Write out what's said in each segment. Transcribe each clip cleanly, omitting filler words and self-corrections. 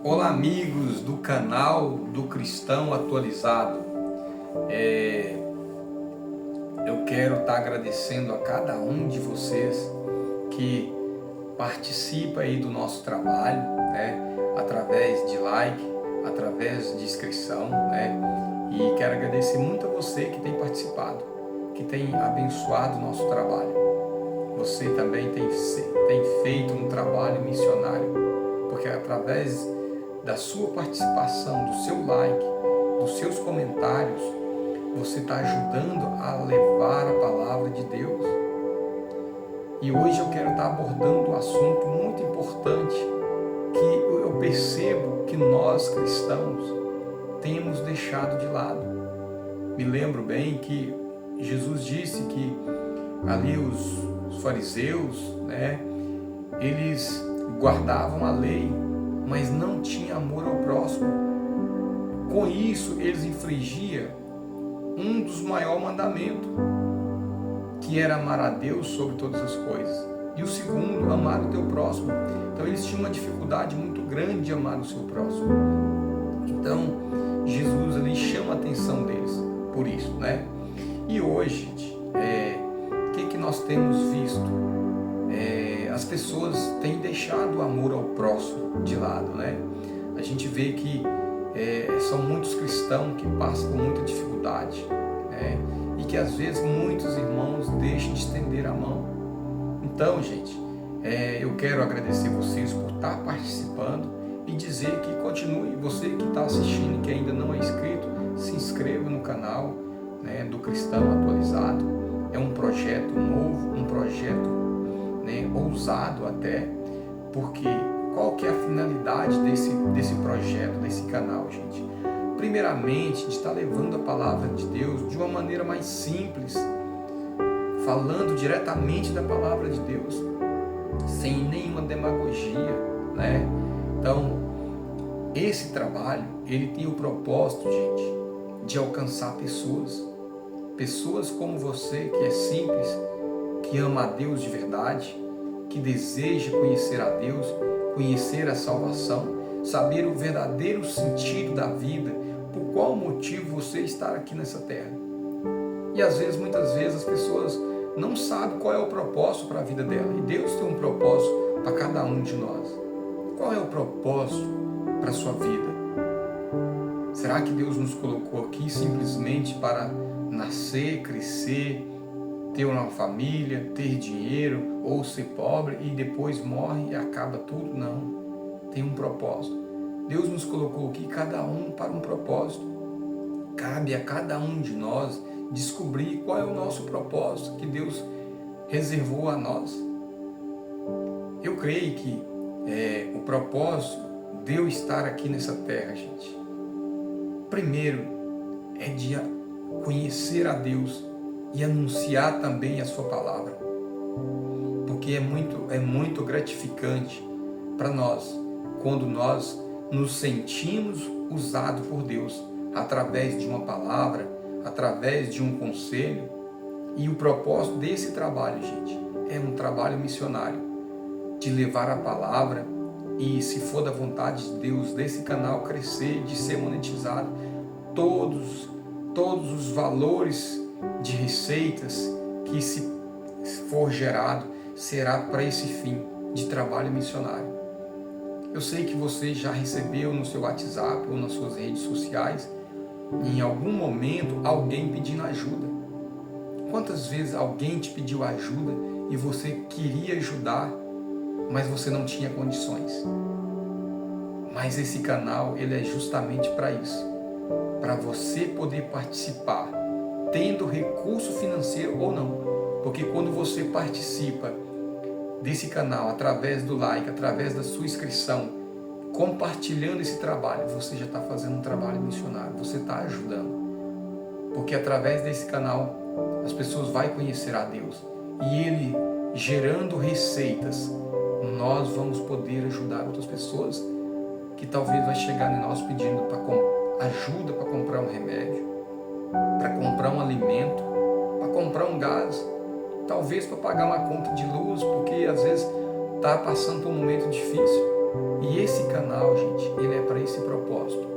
Olá, amigos do canal do Cristão Atualizado. Eu quero estar agradecendo a cada um de vocês que participa aí do nosso trabalho, né? Através de like, através de inscrição, né? E quero agradecer muito a você que tem participado, que tem abençoado o nosso trabalho. Você também tem feito um trabalho missionário, porque através da sua participação, do seu like, dos seus comentários, você está ajudando a levar a palavra de Deus. E hoje eu quero estar abordando um assunto muito importante que eu percebo que nós cristãos temos deixado de lado. Me lembro bem que Jesus disse que ali os fariseus, né, eles guardavam a lei, mas não tinha amor ao próximo. Com isso, eles infringiam um dos maiores mandamentos, que era amar a Deus sobre todas as coisas. E o segundo, amar o teu próximo. Então, eles tinham uma dificuldade muito grande de amar o seu próximo. Então, Jesus ali chama a atenção deles por isso, né? E hoje, gente, o que nós temos visto? As pessoas têm deixado o amor ao próximo de lado, né? A gente vê que são muitos cristãos que passam por muita dificuldade, né? E que às vezes muitos irmãos deixam de estender a mão. Então, gente, eu quero agradecer vocês por estar participando e dizer que continue. Você que está assistindo e que ainda não é inscrito, se inscreva no canal, né, do Cristão Atualizado. É um projeto novo, um projeto, né, ousado até, porque qual que é a finalidade desse projeto, desse canal, gente? Primeiramente, de estar levando a palavra de Deus de uma maneira mais simples, falando diretamente da palavra de Deus, sem nenhuma demagogia, né? Então, esse trabalho, ele tem o propósito, gente, de alcançar pessoas como você, que é simples, que ama a Deus de verdade, que deseja conhecer a Deus, conhecer a salvação, saber o verdadeiro sentido da vida, por qual motivo você está aqui nessa terra. E às vezes, muitas vezes, as pessoas não sabem qual é o propósito para a vida dela. E Deus tem um propósito para cada um de nós. Qual é o propósito para a sua vida? Será que Deus nos colocou aqui simplesmente para nascer, crescer, ter uma família, ter dinheiro ou ser pobre e depois morre e acaba tudo? Não. Tem um propósito. Deus nos colocou aqui, cada um para um propósito. Cabe a cada um de nós descobrir qual é o nosso propósito que Deus reservou a nós. Eu creio que o propósito de eu estar aqui nessa terra, gente, primeiro é de conhecer a Deus e anunciar também a sua palavra, porque é muito gratificante para nós quando nós nos sentimos usados por Deus através de uma palavra, através de um conselho. E o propósito desse trabalho, gente, é um trabalho missionário, de levar a palavra e, se for da vontade de Deus, desse canal crescer, de ser monetizado, todos os valores de receitas que se for gerado será para esse fim de trabalho missionário. Eu sei que você já recebeu no seu WhatsApp ou nas suas redes sociais, em algum momento, alguém pedindo ajuda. Quantas vezes alguém te pediu ajuda e você queria ajudar, mas você não tinha condições? Mas esse canal, ele é justamente para isso, para você poder participar, tendo recurso financeiro ou não. Porque quando você participa desse canal, através do like, através da sua inscrição, compartilhando esse trabalho, você já está fazendo um trabalho missionário, você está ajudando. Porque através desse canal, as pessoas vão conhecer a Deus. E Ele, gerando receitas, nós vamos poder ajudar outras pessoas que talvez vai chegar em nós pedindo ajuda para comprar um remédio, para comprar um alimento, para comprar um gás, talvez para pagar uma conta de luz, porque às vezes está passando por um momento difícil. E esse canal, gente, ele é para esse propósito.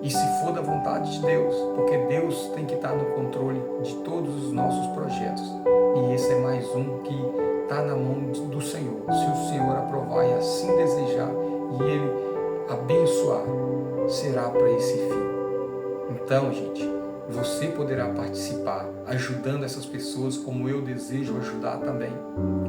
E se for da vontade de Deus, porque Deus tem que estar no controle de todos os nossos projetos. E esse é mais um que está na mão do Senhor. Se o Senhor aprovar e assim desejar, e Ele abençoar, será para esse fim. Então, gente, você poderá participar ajudando essas pessoas como eu desejo ajudar também.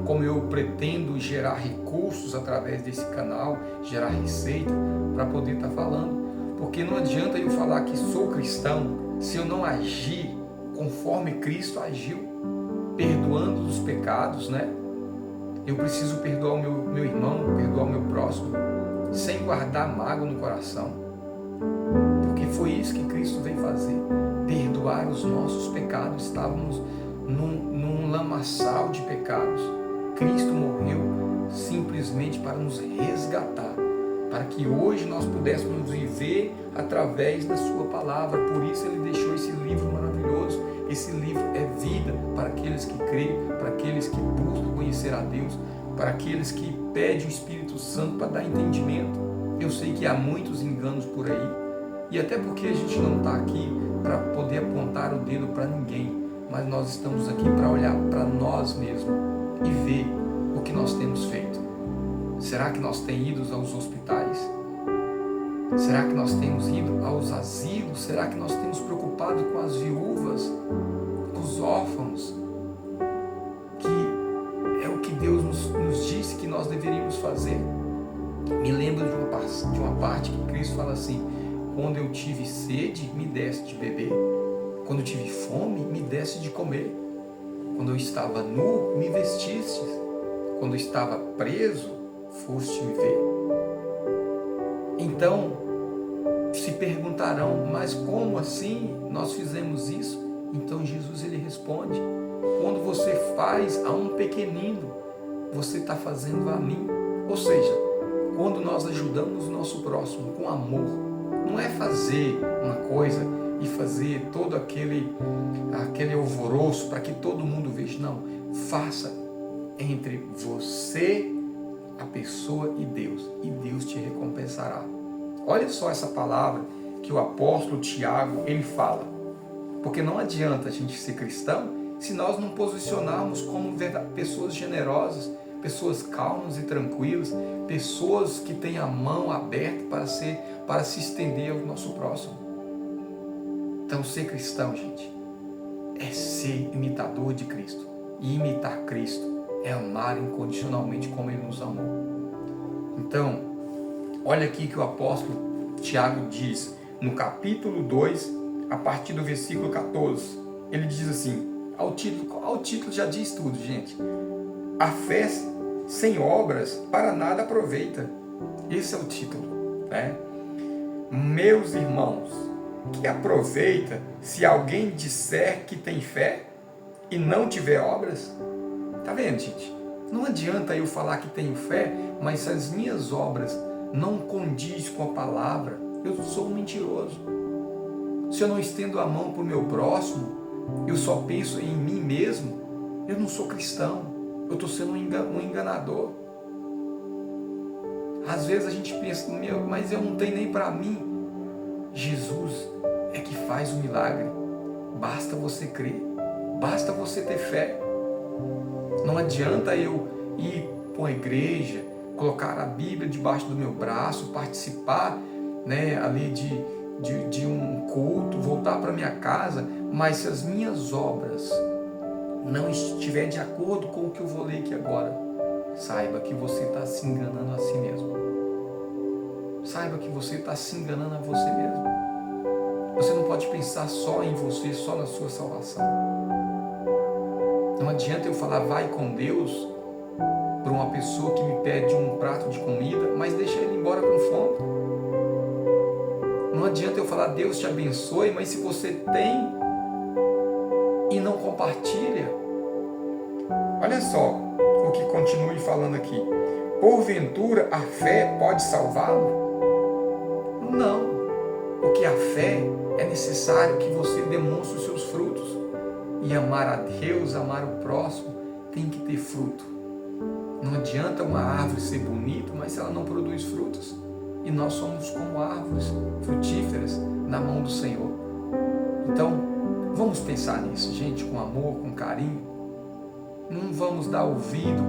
Como eu pretendo gerar recursos através desse canal, gerar receita para poder estar falando. Porque não adianta eu falar que sou cristão se eu não agir conforme Cristo agiu, perdoando os pecados, né? Eu preciso perdoar o meu irmão, perdoar o meu próximo, sem guardar mágoa no coração. Porque foi isso que Cristo veio fazer, perdoar os nossos pecados. Estávamos num lamaçal de pecados. Cristo morreu simplesmente para nos resgatar, para que hoje nós pudéssemos viver através da sua palavra. Por isso Ele deixou esse livro maravilhoso. Esse livro é vida para aqueles que creem, para aqueles que buscam conhecer a Deus, para aqueles que pedem o Espírito Santo para dar entendimento. Eu sei que há muitos enganos por aí, e até porque a gente não está aqui para poder apontar o dedo para ninguém, mas nós estamos aqui para olhar para nós mesmos e ver o que nós temos feito. Será que nós temos ido aos hospitais? Será que nós temos ido aos asilos? Será que nós temos preocupado com as viúvas, com os órfãos? Que é o que Deus nos disse que nós deveríamos fazer. Me lembro de uma parte que Cristo fala assim: quando eu tive sede, me deste de beber. Quando eu tive fome, me deste de comer. Quando eu estava nu, me vestistes. Quando eu estava preso, foste me ver. Então, se perguntarão, mas como assim nós fizemos isso? Então Jesus ele responde: quando você faz a um pequenino, você está fazendo a mim. Ou seja, quando nós ajudamos o nosso próximo com amor, não é fazer uma coisa e fazer todo aquele alvoroço para que todo mundo veja. Não, faça entre você, a pessoa e Deus te recompensará. Olha só essa palavra que o apóstolo Tiago ele fala, porque não adianta a gente ser cristão se nós não posicionarmos como pessoas generosas, pessoas calmas e tranquilas, pessoas que têm a mão aberta para se estender ao nosso próximo. Então, ser cristão, gente, é ser imitador de Cristo, e imitar Cristo é amar incondicionalmente como Ele nos amou. Então, olha aqui que o apóstolo Tiago diz, no capítulo 2, a partir do versículo 14, ele diz assim, ao título já diz tudo, gente. A fé sem obras para nada aproveita. Esse é o título, né? Meus irmãos, que aproveita se alguém disser que tem fé e não tiver obras? Tá vendo, gente? Não adianta eu falar que tenho fé, mas se as minhas obras não condiz com a palavra, eu sou um mentiroso. Se eu não estendo a mão para o meu próximo, eu só penso em mim mesmo, eu não sou cristão, eu estou sendo um enganador. Às vezes a gente pensa, mas eu não tenho nem para mim. Jesus é que faz o milagre. Basta você crer, basta você ter fé. Não adianta eu ir para uma igreja, colocar a Bíblia debaixo do meu braço, participar, né, ali de um culto, voltar para minha casa, mas se as minhas obras não estiverem de acordo com o que eu vou ler aqui agora, saiba que você está se enganando a si mesmo. Saiba que você está se enganando a você mesmo. Você não pode pensar só em você, só na sua salvação. Não adianta eu falar vai com Deus para uma pessoa que me pede um prato de comida, mas deixa ele embora com fome. Não adianta eu falar Deus te abençoe, mas se você tem e não compartilha. Olha só o que continue falando aqui. Porventura a fé pode salvá-lo? Não, porque a fé é necessário que você demonstre os seus frutos. E amar a Deus, amar o próximo, tem que ter fruto. Não adianta uma árvore ser bonita, mas se ela não produz frutos. E nós somos como árvores frutíferas na mão do Senhor. Então, vamos pensar nisso, gente, com amor, com carinho. Não vamos dar ouvido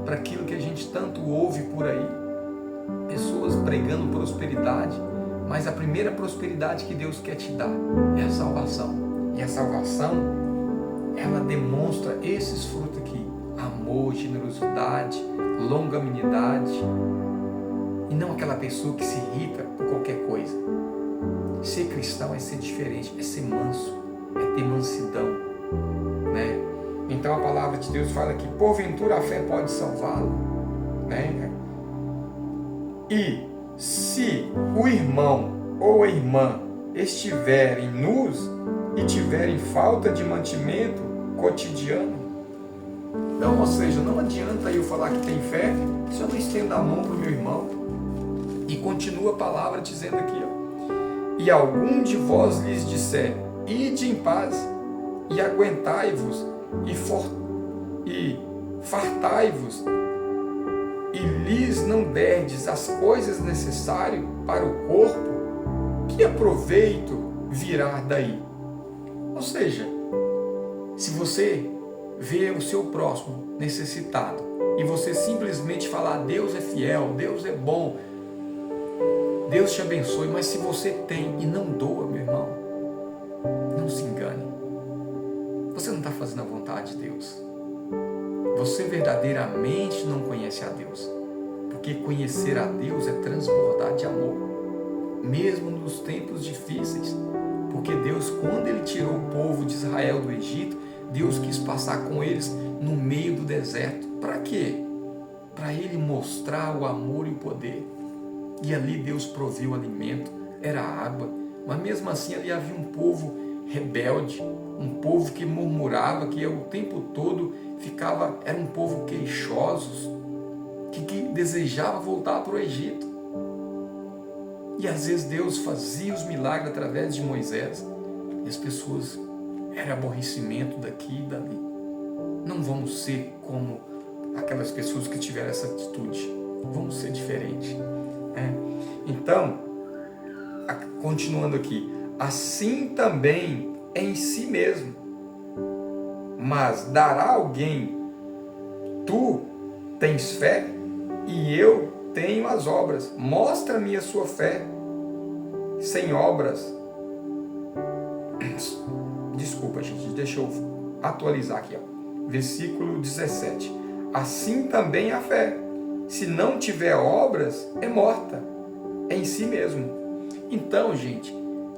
para aquilo que a gente tanto ouve por aí. Pessoas pregando prosperidade, mas a primeira prosperidade que Deus quer te dar é a salvação. E a salvação, ela demonstra esses frutos aqui: amor, generosidade, longanimidade. E não aquela pessoa que se irrita por qualquer coisa. Ser cristão é ser diferente, é ser manso, é ter mansidão, né? Então a palavra de Deus fala que porventura a fé pode salvá-lo, né? E se o irmão ou a irmã estiverem nus e tiverem falta de mantimento cotidiano, então, ou seja, não adianta eu falar que tem fé se eu não estendo a mão para o meu irmão. E continua a palavra dizendo aqui, ó: e algum de vós lhes disser, ide em paz, e aguentai-vos, e fartai-vos, e lhes não derdes as coisas necessárias para o corpo, que aproveito virá daí? Ou seja, se você vê o seu próximo necessitado, e você simplesmente falar, Deus é fiel, Deus é bom, Deus te abençoe, mas se você tem e não doa, meu irmão, não se engane. Você não está fazendo a vontade de Deus. Você verdadeiramente não conhece a Deus. Porque conhecer a Deus é transbordar de amor. Mesmo nos tempos difíceis. Porque Deus, quando Ele tirou o povo de Israel do Egito, Deus quis passar com eles no meio do deserto. Para quê? Para Ele mostrar o amor e o poder. E ali Deus proviu alimento, era água, mas mesmo assim ali havia um povo rebelde, um povo que murmurava, que o tempo todo era um povo queixosos, que desejava voltar para o Egito. E às vezes Deus fazia os milagres através de Moisés, e as pessoas, era aborrecimento daqui e dali. Não vamos ser como aquelas pessoas que tiveram essa atitude, vamos ser diferentes. Então, continuando aqui, assim também em si mesmo, mas dará alguém, tu tens fé e eu tenho as obras, mostra-me a sua fé sem obras. Desculpa, gente, deixa eu atualizar aqui, ó. Versículo 17, assim também a fé, se não tiver obras, é morta em si mesmo. Então, gente,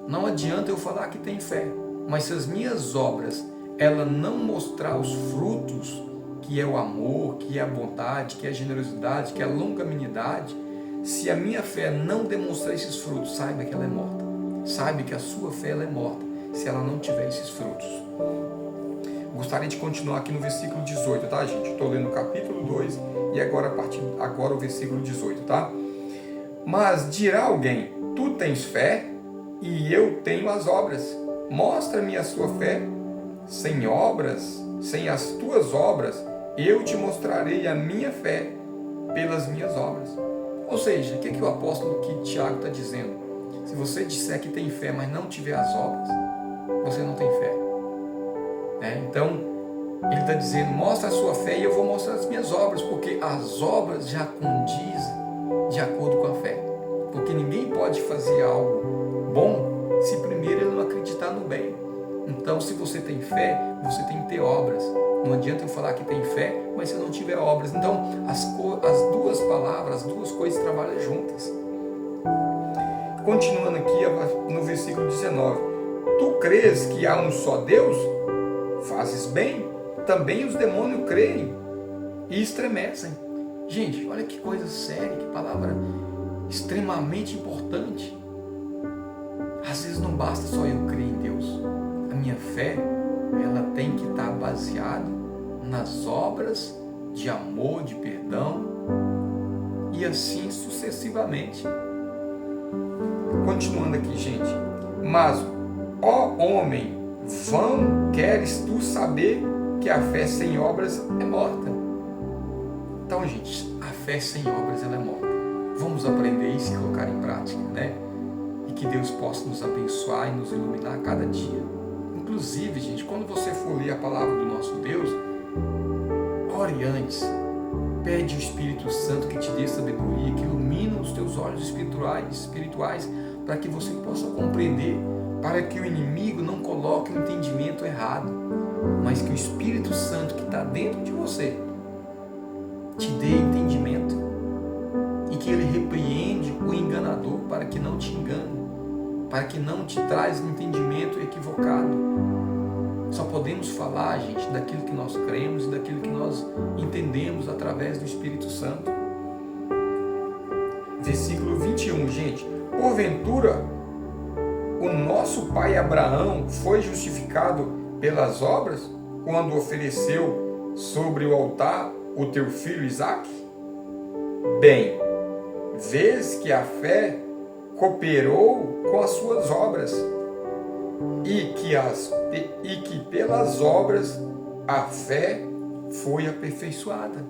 não adianta eu falar que tem fé, mas se as minhas obras, ela não mostrar os frutos, que é o amor, que é a bondade, que é a generosidade, que é a longanimidade, se a minha fé não demonstrar esses frutos, saiba que ela é morta. Saiba que a sua fé ela é morta, se ela não tiver esses frutos. Gostaria de continuar aqui no versículo 18, tá, gente? Estou lendo o capítulo 2 e agora o versículo 18, tá? Mas dirá alguém, tu tens fé e eu tenho as obras. Mostra-me a sua fé sem obras, sem as tuas obras, eu te mostrarei a minha fé pelas minhas obras. Ou seja, o que o apóstolo Tiago está dizendo? Se você disser que tem fé, mas não tiver as obras, você não tem fé. Então, ele está dizendo, mostra a sua fé e eu vou mostrar as minhas obras, porque as obras já condizem de acordo com a fé. Porque ninguém pode fazer algo bom se primeiro ele não acreditar no bem. Então, se você tem fé, você tem que ter obras. Não adianta eu falar que tem fé, mas se eu não tiver obras. Então, as duas palavras, as duas coisas trabalham juntas. Continuando aqui no versículo 19. Tu crês que há um só Deus? Fazes bem. Também os demônios creem e estremecem. Gente, olha que coisa séria, que palavra extremamente importante. Às vezes não basta só eu crer em Deus. A minha fé, ela tem que estar baseada nas obras de amor, de perdão e assim sucessivamente. Continuando aqui, gente. Mas, ó homem, vão queres tu saber que a fé sem obras é morta? Então, gente, a fé sem obras ela é morta. Vamos aprender isso e colocar em prática, né? E que Deus possa nos abençoar e nos iluminar a cada dia. Inclusive, gente, quando você for ler a palavra do nosso Deus, ore antes. Pede o Espírito Santo que te dê sabedoria, que ilumine os teus olhos espirituais, para que você possa compreender, para que o inimigo não coloque um entendimento errado, mas que o Espírito Santo que está dentro de você te dê entendimento e que ele repreende o enganador para que não te engane, para que não te traz um entendimento equivocado. Só podemos falar, gente, daquilo que nós cremos e daquilo que nós entendemos através do Espírito Santo. Versículo 21, gente. Porventura, o nosso pai Abraão foi justificado pelas obras quando ofereceu sobre o altar o teu filho Isaque? Bem, vês que a fé cooperou com as suas obras, e que pelas obras a fé foi aperfeiçoada.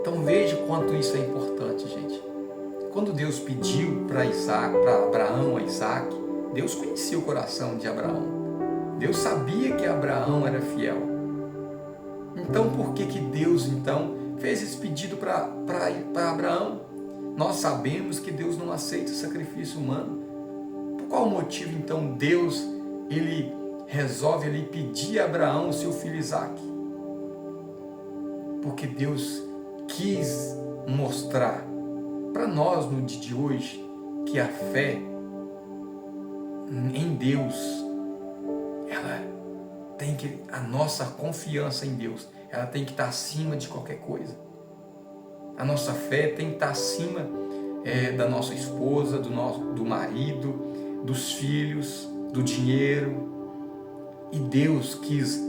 Então veja quanto isso é importante, gente. Quando Deus pediu para Abraão a Isaque, Deus conhecia o coração de Abraão. Deus sabia que Abraão era fiel. Então por que Deus fez esse pedido para Abraão? Nós sabemos que Deus não aceita o sacrifício humano. Por qual motivo então Deus ele resolve pedir a Abraão o seu filho Isaque? Porque Deus quis mostrar para nós no dia de hoje que a fé em Deus, a nossa confiança em Deus, ela tem que estar acima de qualquer coisa. A nossa fé tem que estar acima da nossa esposa, do marido, dos filhos, do dinheiro. E Deus quis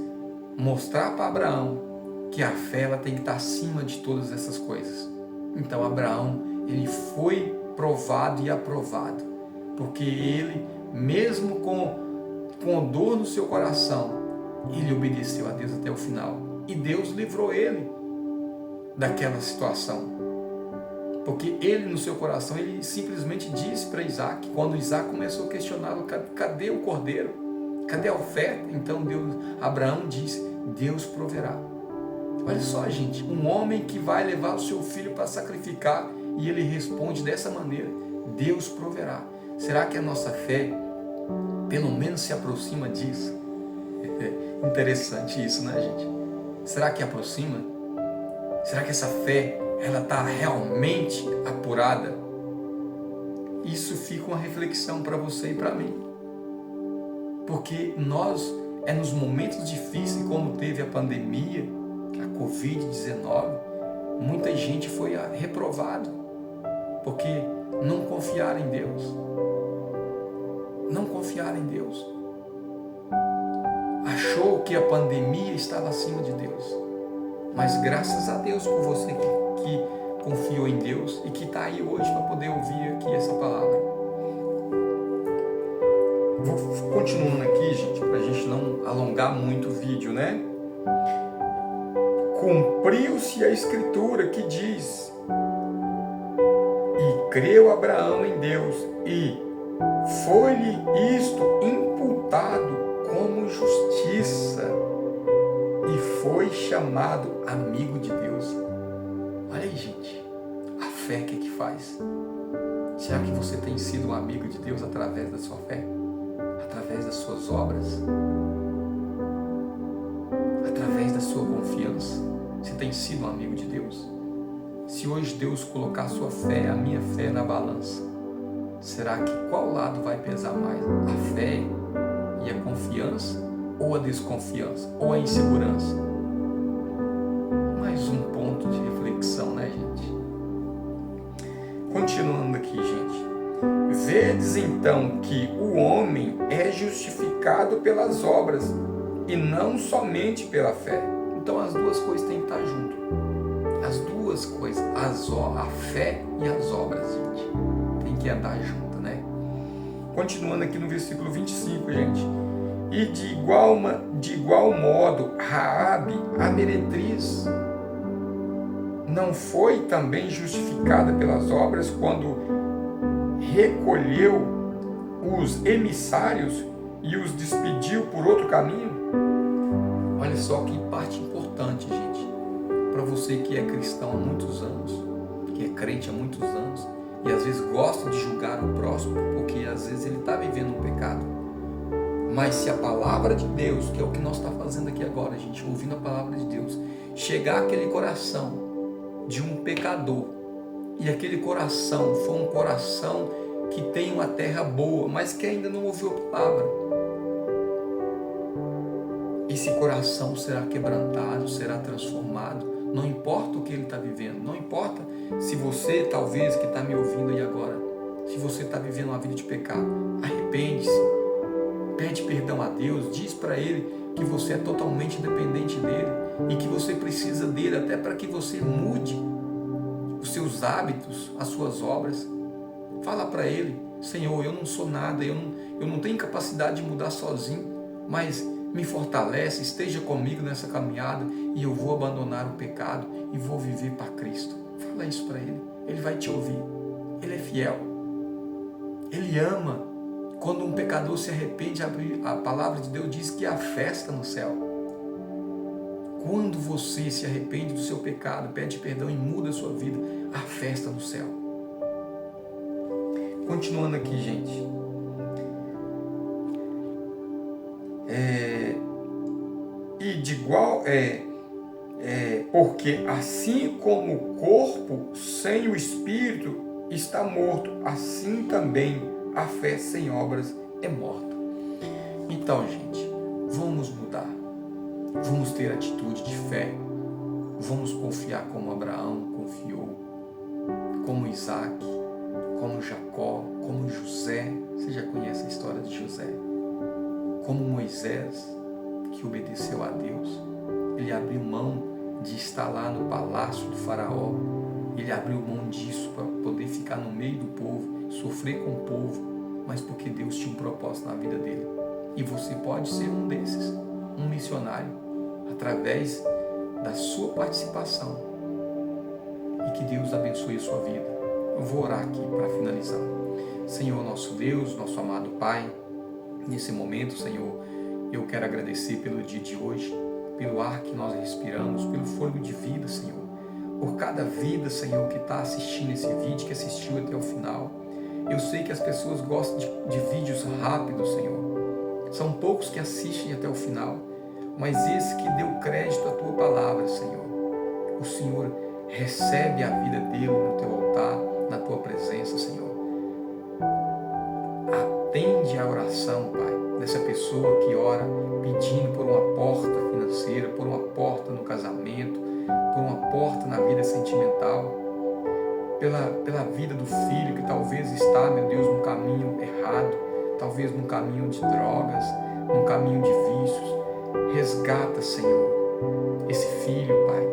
mostrar para Abraão que a fé ela tem que estar acima de todas essas coisas. Então Abraão ele foi provado e aprovado, porque ele, mesmo com dor no seu coração, ele obedeceu a Deus até o final. E Deus livrou ele daquela situação. Porque ele, no seu coração, ele simplesmente disse para Isaque, quando Isaque começou a questioná-lo, cadê o cordeiro? Cadê a oferta? Então Abraão disse, Deus proverá. Olha só, gente, um homem que vai levar o seu filho para sacrificar e ele responde dessa maneira, Deus proverá. Será que a nossa fé pelo menos se aproxima disso? Interessante isso, né, gente? Será que aproxima? Será que essa fé ela está realmente apurada? Isso fica uma reflexão para você e para mim. Porque nos momentos difíceis, como teve a pandemia, a Covid-19, muita gente foi reprovada, porque não confiaram em Deus. Não confiaram em Deus. Achou que a pandemia estava acima de Deus. Mas graças a Deus por você que confiou em Deus e que está aí hoje para poder ouvir aqui essa palavra. Vou continuando aqui, gente, para a gente não alongar muito o vídeo, né? Cumpriu-se a escritura que diz, e creu Abraão em Deus, e foi-lhe isto imputado como justiça, e foi chamado amigo de Deus. Olha aí, gente, a fé que faz? Será que você tem sido um amigo de Deus através da sua fé? Através das suas obras? Através da sua confiança? Você tem sido um amigo de Deus? Se hoje Deus colocar a sua fé, a minha fé na balança, será que qual lado vai pesar mais? A fé e a confiança? Ou a desconfiança? Ou a insegurança? Mais um ponto de reflexão, né, gente? Continuando aqui, gente. Vedes então que o homem é justificado pelas obras e não somente pela fé. Então as duas coisas têm que estar juntas. As duas coisas, a fé e as obras, gente, tem que andar junto, né? Continuando aqui no versículo 25, gente. E de igual modo, Raabe, a meretriz, não foi também justificada pelas obras quando recolheu os emissários e os despediu por outro caminho? Olha só que parte importante, gente, para você que é cristão há muitos anos, que é crente há muitos anos, e às vezes gosta de julgar o próximo, porque às vezes ele está vivendo um pecado. Mas se a palavra de Deus, que é o que nós estamos fazendo aqui agora, gente, ouvindo a palavra de Deus, chegar àquele coração de um pecador, e aquele coração for um coração que tem uma terra boa, mas que ainda não ouviu a palavra, esse coração será quebrantado, será transformado. Não importa o que ele está vivendo, não importa se você, talvez, que está me ouvindo aí agora, se você está vivendo uma vida de pecado, arrepende-se, pede perdão a Deus, diz para Ele que você é totalmente dependente dEle e que você precisa dEle até para que você mude os seus hábitos, as suas obras. Fala para Ele: Senhor, eu não sou nada, eu não tenho capacidade de mudar sozinho, mas me fortalece, esteja comigo nessa caminhada e eu vou abandonar o pecado e vou viver para Cristo. Fala isso para Ele, Ele vai te ouvir. Ele é fiel, Ele ama. Quando um pecador se arrepende, a palavra de Deus diz que há festa no céu. Quando você se arrepende do seu pecado, pede perdão e muda a sua vida, há festa no céu. Continuando aqui, gente. E de igual porque assim como o corpo sem o espírito está morto, assim também a fé sem obras é morta. Então, gente, vamos mudar. Vamos ter atitude de fé. Vamos confiar como Abraão confiou, como Isaac, como Jacó, como José. Você já conhece a história de José? Como Moisés, que obedeceu a Deus. Ele abriu mão de estar lá no palácio do faraó. Ele abriu mão disso para poder ficar no meio do povo, sofrer com o povo, mas porque Deus tinha um propósito na vida dele. E você pode ser um desses, um missionário, através da sua participação. E que Deus abençoe a sua vida. Eu vou orar aqui para finalizar. Senhor, nosso Deus, nosso amado Pai, nesse momento, Senhor, eu quero agradecer pelo dia de hoje, pelo ar que nós respiramos, pelo fôlego de vida, Senhor, por cada vida, Senhor, que está assistindo esse vídeo, que assistiu até o final. Eu sei que as pessoas gostam de vídeos rápidos, Senhor. São poucos que assistem até o final, mas esse que deu crédito à Tua palavra, Senhor. O Senhor recebe a vida dele no Teu altar, na Tua presença, Senhor. Atende a oração, Pai, dessa pessoa que ora pedindo por uma porta financeira, por uma porta no casamento, por uma porta na vida sentimental, pela vida do filho que talvez está, meu Deus, num caminho errado, talvez num caminho de drogas, num caminho de vícios. Resgata, Senhor, esse filho, Pai,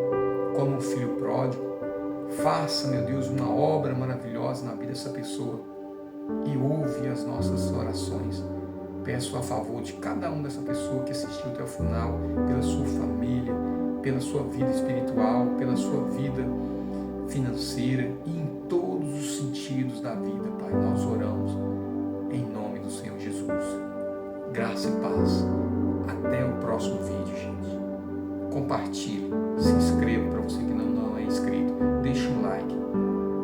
como um filho pródigo. Faça, meu Deus, uma obra maravilhosa na vida dessa pessoa e ouve as nossas orações. Peço a favor de cada um dessa pessoa que assistiu até o final, pela sua família, pela sua vida espiritual, pela sua vida financeira e em todos os sentidos da vida, Pai. Nós oramos em nome do Senhor Jesus. Graça e paz. Até o próximo vídeo, gente. Compartilhe, se inscreva para você que não é inscrito, deixe um like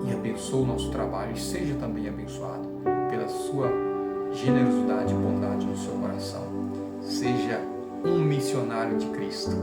e abençoe o nosso trabalho e seja também abençoado pela sua generosidade e bondade no seu coração. Seja um missionário de Cristo.